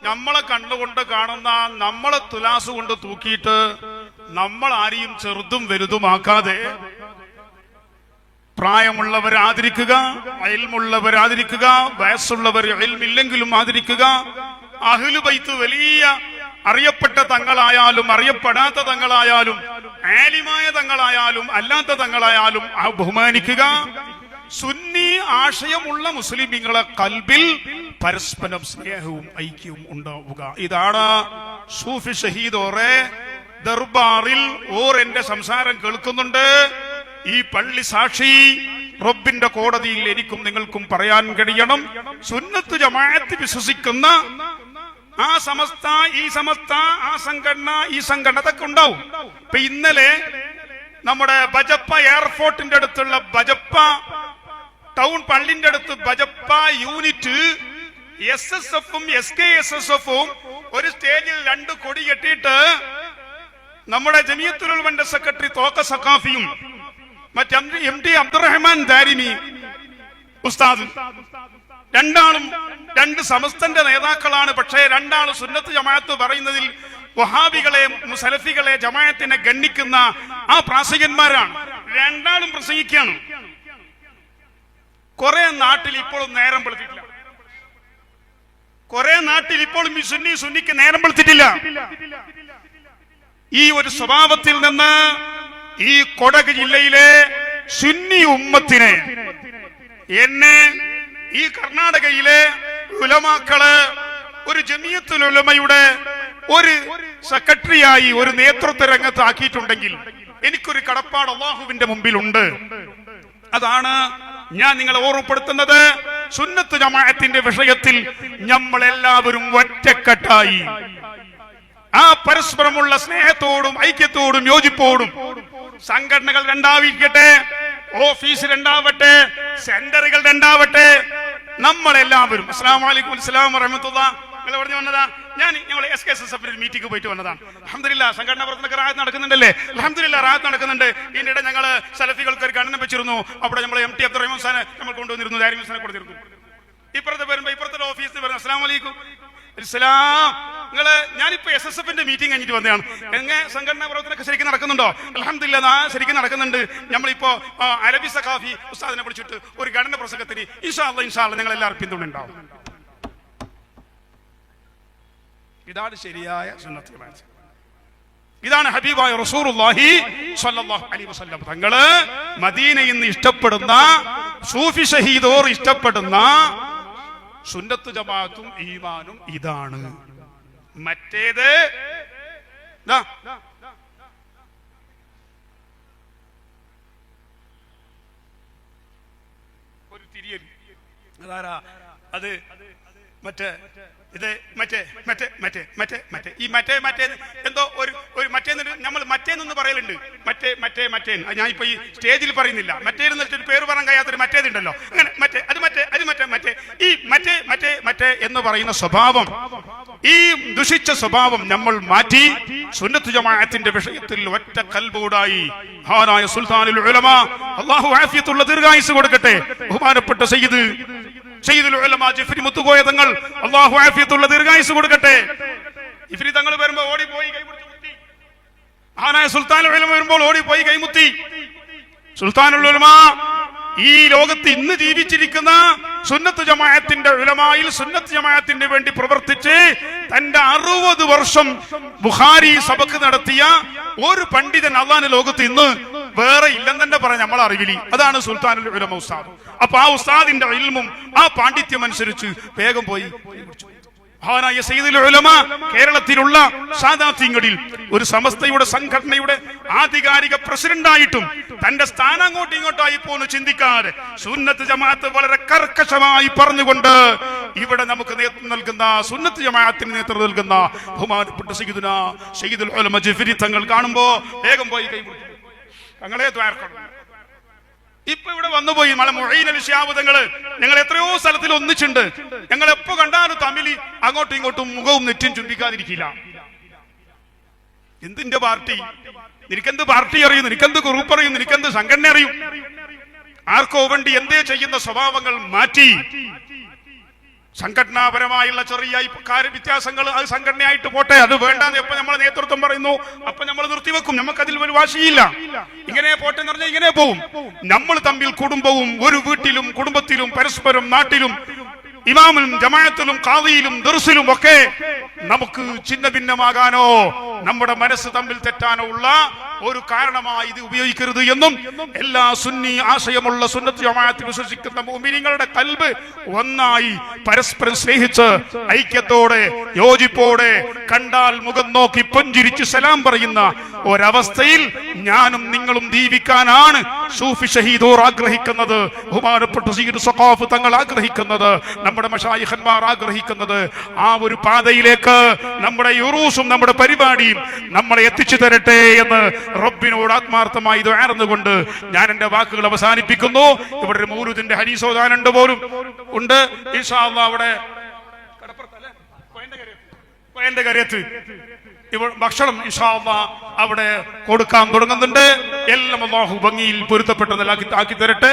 നമ്മളെ കണ്ണുകൊണ്ട് കാണുന്ന നമ്മളെ തുലാസ് കൊണ്ട് തൂക്കിയിട്ട് നമ്മൾ ആരെയും ചെറുതും വലുതുമാക്കാതെ പ്രായമുള്ളവരെ ആദരിക്കുക, ഇൽമുള്ളവരെ ആദരിക്കുക, വയസ്സുള്ളവർ ഇൽമില്ലെങ്കിലും ആദരിക്കുക. അഹ്ലു ബൈത്ത് വലിയ അറിയപ്പെട്ട തങ്ങളായാലും അറിയപ്പെടാത്ത തങ്ങളായാലും ആലിമായ തങ്ങളായാലും അല്ലാത്ത തങ്ങളായാലും ബഹുമാനിക്കുക. സുന്നി ആശയമുള്ള മുസ്ലിമീങ്ങളെ കൽബിൽ പരസ്പരം സ്നേഹവും ഐക്യവും ഉണ്ടാവുക. ഇതാണ് സൂഫി ഷഹീദ് ഓറെ ദർബാറിൽ എന്റെ സംസാരം കേൾക്കുന്നുണ്ട്. ഈ പള്ളി സാക്ഷി റബ്ബിന്റെ കോടതിയിൽ എനിക്കും നിങ്ങൾക്കും പറയാൻ കഴിയണം. സുന്നത്ത് ജമാഅത്ത് വിശ്വസിക്കുന്ന ആ സമസ്ത, ഈ സമസ്ത, ആ സംഘടന, ഈ സംഘടന അതൊക്കെ ഉണ്ടാവും. ഇപ്പൊ ഇന്നലെ നമ്മുടെ ബജപ്പ എയർപോർട്ടിന്റെ അടുത്തുള്ള ബജപ്പ ടൗൺ പള്ളിന്റെ അടുത്ത് ബജപ്പ യൂണിറ്റ് SSFും SKSSFും ഒരു സ്റ്റേജിൽ 2 കൊടി കെട്ടിയിട്ട് നമ്മുടെ ജമിയത്തുൽ ഉലമയുടെ സെക്രട്ടറി തോക്ക സഖാഫിയും മറ്റേ MD അബ്ദുറഹ്മാൻ ദാരിമി ഉസ്താദ് രണ്ടാളും 2 സമസ്തന്റെ നേതാക്കളാണ്. പക്ഷേ രണ്ടാളും സുന്നത്ത് ജമാഅത്ത് പറയുന്നതിൽ വഹാബികളെ, സലഫികളെ, ജമാഅത്തിനെ ഗണ്ണിക്കുന്ന ആ പ്രാസംഗികന്മാരാണ്. രണ്ടാളും പ്രസംഗിക്കുകയാണ്. കുറെ നാട്ടിൽ ഇപ്പോഴും നേരം വെളുത്തിട്ടില്ല. കുറെ നാട്ടിൽ ഇപ്പോഴും ഈ സുന്നിക്ക് നേരം വെളുത്തിട്ടില്ല. ഈ ഒരു സ്വഭാവത്തിൽ നിന്ന് ഈ കൊടക് ജില്ലയിലെ സുന്നി ഉമ്മത്തിനെ, എന്നെ ഈ കർണാടകയിലെ ഉലമാക്കള് ഒരു ജമിയത്തുൽ ഉലമയുടെ ഒരു സെക്രട്ടറിയായി ഒരു നേതൃത്വ രംഗത്ത് ആക്കിയിട്ടുണ്ടെങ്കിൽ എനിക്കൊരു കടപ്പാട് അല്ലാഹുവിന്റെ മുമ്പിലുണ്ട്. അതാണ് ഞാൻ നിങ്ങളെ ഓർമ്മപ്പെടുത്തുന്നത്. സുന്നത്ത് ജമാഅത്തിന്റെ വിഷയത്തിൽ നമ്മൾ എല്ലാവരും ഒറ്റക്കെട്ടായി ആ പരസ്പരമുള്ള സ്നേഹത്തോടും ഐക്യത്തോടും യോജിപ്പോടും സംഘടനകൾ രണ്ടാവിരിക്കട്ടെ, ഓഫീസ് രണ്ടാവട്ടെ, സെന്ററുകൾ രണ്ടാവട്ടെ, നമ്മളെല്ലാവരും. അസ്സലാമു അലൈക്കും വറഹ്മത്തുള്ളാഹി. നിങ്ങൾ പറഞ്ഞു വന്നതാ, ഞങ്ങൾ SKSSF മീറ്റിംഗ് പോയിട്ട് വന്നതാണ്. അൽഹംദുലില്ലാഹ് സംഘടനാ പ്രവർത്തനമൊക്കെ റാഹത്ത് നടക്കുന്നുണ്ടല്ലേ? അൽഹംദുലില്ലാഹ് റാഹത്ത് നടക്കുന്നുണ്ട്. ഇതിനിടെ ഞങ്ങൾ സലഫികൾക്ക് ഒരു ഗണനം വെച്ചിരുന്നു. അവിടെ നമ്മൾ MT അബ്ദുറഹ്മാൻ സാനെ നമ്മൾ കൊണ്ടുവന്നിരുന്നു, ദാരിമി സാനെ കൊടുത്തിരുന്നു. ഇപ്പുറത്തെ വരുമ്പോ ഇപ്പുറത്തെ ഓഫീസിൽ പറഞ്ഞു അസ്സലാമു അലൈക്കും ഞാനിപ്പോ SSFന്റെ മീറ്റിംഗ് കഴിഞ്ഞിട്ട് വന്നതാണ്. എങ്ങനെ സംഘടനാ പ്രവർത്തനമൊക്കെ ശരിക്കും നടക്കുന്നുണ്ടോ? അൽഹംദുലില്ലാഹ് ശരിക്കും നടക്കുന്നുണ്ട്. നമ്മളിപ്പോ അലബി സഖാഫി ഉസ്താദിനെ വിളിച്ചിട്ട് ഒരു ഗണന പ്രസംഗത്തിന് ഇൻഷാ അല്ലാഹ് നിങ്ങൾ എല്ലാവരും പിന്തുണ ഉണ്ടാവും. ഇതാണ് ശരിയായ സുന്നത്ത് ജമാഅത്ത്. ഇതാണ് ഹബീബായ റസൂലുള്ളാഹി സ്വല്ലല്ലാഹു അലൈഹി വസല്ലം തങ്ങള് മദീനയിൽ നിന്ന് ഇഷ്ടപ്പെടുന്ന, സൂഫി ഷഹീദോർ ഇഷ്ടപ്പെടുന്ന സുന്നത്ത് ജമാഅത്തും ഈമാനും ഇതാണ്. മറ്റേത് ഒരു തിരിയൽ. അതാരാ അത്? മറ്റേ ഇത് മറ്റേ ഈ മറ്റേ എന്തോ ഒരു മറ്റേന്ന് നമ്മൾ മറ്റേന്ന് പറയലുണ്ട്. മറ്റേ ഞാൻ ഇപ്പൊ ഈ സ്റ്റേജിൽ പറയുന്നില്ല. മറ്റേന്ന് ഒരു പേര് പറയാൻ കഴിയാത്തൊരു മറ്റേതുണ്ടല്ലോ. അങ്ങനെ മറ്റേ ഈ മറ്റേ എന്ന് പറയുന്ന സ്വഭാവം, ഈ ദുഷിച്ച സ്വഭാവം നമ്മൾ മാറ്റി സുന്നത്ത് ജമാഅത്തിന്റെ വിഷയത്തിൽ ഒറ്റ കൽബോടായി മഹാനായ സുൽത്താനുൽ ഉലമ, അല്ലാഹു ആഫിയത്തുള്ള ദീർഘായുസ്സ് കൊടുക്കട്ടെ, ബഹുമാനപ്പെട്ട സയ്യിദുൽ ഉലമ ജിഫ്രി മുത്തുകോയ തങ്ങൾ, അല്ലാഹു ആഫിയത്തുള്ള ദീർഘായുസ്സ് കൊടുക്കട്ടെ. ജിഫ്രി തങ്ങൾ വരുമ്പോൾ ഓടിപ്പോയി കൈമുത്തി. മഹാനായ സുൽത്താനുൽ ഉലമ വരുമ്പോൾ ഓടിപ്പോയി കൈമുത്തി. സുൽത്താനുൽ ഉലമ ഈ ലോകത്ത് ഇന്ന് ജീവിച്ചിരിക്കുന്ന സുന്നത്ത് ജമാഅത്തിന്റെ ഉലമായിൽ സുന്നത്ത് ജമാഅത്തിന് വേണ്ടി പ്രവർത്തിച്ച് തന്റെ 60 വർഷം ബുഖാരി സബക്ക് നടത്തിയ ഒരു പണ്ഡിതൻ അള്ളാഹുവിന്റെ ലോകത്ത് ഇന്ന് വേറെ ഇല്ലെന്ന് തന്നെ പറയാം നമ്മളെ അറിവിൽ. അതാണ് സുൽത്താനുൽ ഉലമ ഉസ്താദ്. അപ്പൊ ആ ഉസ്താദിന്റെ ഇൽമും ആ പാണ്ഡിത്യം അനുസരിച്ച് വേഗം പോയി മഹാനായ സയ്യിദുൽ ഉലമ കേരളത്തിലുള്ള സാദാത്യങ്ങളിൽ ഒരു സമസ്തയുടെ സംഘടനയുടെ ആധികാരിക പ്രസിഡന്റായിട്ടും തന്റെ സ്ഥാനം അങ്ങോട്ടും ഇങ്ങോട്ടായി പോന്ന് ചിന്തിക്കാതെ സുന്നത്ത് ജമാഅത്ത് വളരെ കർക്കശമായി പറഞ്ഞുകൊണ്ട് ഇവിടെ നമുക്ക് നേതൃത്വം നൽകുന്ന, സുന്നത്ത് ജമാഅത്തിന് നേതൃത്വം നൽകുന്ന ബഹുമാനപ്പെട്ട സയ്യിദുൽ ഉലമ ജിഫ്രി തങ്ങൾ കാണുമ്പോ വേഗം പോയി കൈപിടിക്കും. തങ്ങളെ ദ്വാർക്കണം. ഇപ്പൊ ഇവിടെ വന്നുപോയി മൊഹീൻ അലി ശിഹാബ് തങ്ങള്. ഞങ്ങൾ എത്രയോ സ്ഥലത്തിൽ ഒന്നിച്ചുണ്ട്. ഞങ്ങൾ എപ്പോ കണ്ടാലും തമ്മിൽ അങ്ങോട്ടും ഇങ്ങോട്ടും മുഖവും നെറ്റും ചുംബിക്കാതിരിക്കില്ല. എന്തിന്റെ പാർട്ടി? നിനക്കെന്ത് പാർട്ടി അറിയും? നിനക്കെന്ത് ഗ്രൂപ്പ് അറിയും? നിനക്കെന്ത് സംഘടന അറിയും? ആർക്കോ വേണ്ടി എന്തേ ചെയ്യുന്ന സ്വഭാവങ്ങൾ മാറ്റി സംഘടനാപരമായുള്ള ചെറിയ വ്യത്യാസങ്ങൾ അത് സംഘടനയായിട്ട് പോട്ടെ, അത് വേണ്ടാന്ന് എപ്പോ നമ്മളെ നേതൃത്വം പറയുന്നു അപ്പൊ നമ്മൾ നിർത്തിവെക്കും. നമുക്കതിൽ ഒരു വാശിയില്ല. ഇങ്ങനെ പോട്ടെ എന്ന് പറഞ്ഞാൽ ഇങ്ങനെ പോവും. നമ്മൾ തമ്മിൽ കുടുംബവും ഒരു വീട്ടിലും കുടുംബത്തിലും പരസ്പരം നാട്ടിലും ഇമാമിലും ജമാഅത്തിലും ഖാദിയിലും ദർസിലും ഒക്കെ നമുക്ക് ചിന്ന ഭിന്നമാകാനോ നമ്മുടെ മനസ്സ് തമ്മിൽ തെറ്റാനോ ഉള്ള ഒരു കാരണമായി ഇത് ഉപയോഗിക്കരുത് എന്നും എല്ലാ സുന്നി ആശയമുള്ള സുന്നത്ത് ജമാഅത്തിൽ വിശ്വസിക്കുന്ന മുഅ്മിനീങ്ങളുടെ ഖൽബ് ഒന്നായി പരസ്പരം സ്നേഹിച്ച് ഐക്യത്തോടെ യോജിപ്പോടെ കണ്ടാൽ മുഖം നോക്കി പുഞ്ചിരിച്ച് സലാം പറയുന്ന ഒരവസ്ഥയിൽ ഞാനും നിങ്ങളും ജീവിക്കാനാണ് സൂഫി ഷഹീദൂർ ആഗ്രഹിക്കുന്നത്, ബഹുമാനപ്പെട്ട സയ്യിദ് സഖാഫ് തങ്ങൾ ആഗ്രഹിക്കുന്നത്, നമ്മുടെ മശായിഖന്മാർ ആഗ്രഹിക്കുന്നത്. ആ ഒരു പാതയിലേക്ക് നമ്മുടെ യുറൂസും നമ്മുടെ പരിപാടിയും നമ്മളെ എത്തിച്ചു തരട്ടെ എന്ന് റബ്ബിനോട് ആത്മാർത്ഥമായി ദുആർന്നുകൊണ്ട് ഞാൻ എന്റെ വാക്കുകൾ അവസാനിപ്പിക്കുന്നു. ഇവിടെ ഒരു മൗലൂദിന്റെ ഹദീസ് ഓതാനുണ്ട് പോലും ഉണ്ട്. ഇൻഷാ അല്ലാഹ് അവിടെ പോയന്റെ കരയത്ത് ഇവിടെ ഭക്ഷണം ഇൻഷാ അല്ലാഹ് അവിടെ കൊടുക്കാൻ തുടങ്ങുന്നുണ്ട്. എല്ലാം അല്ലാഹു ഭംഗിയിൽ പൊരുത്തപ്പെട്ട ആക്കി തരട്ടെ.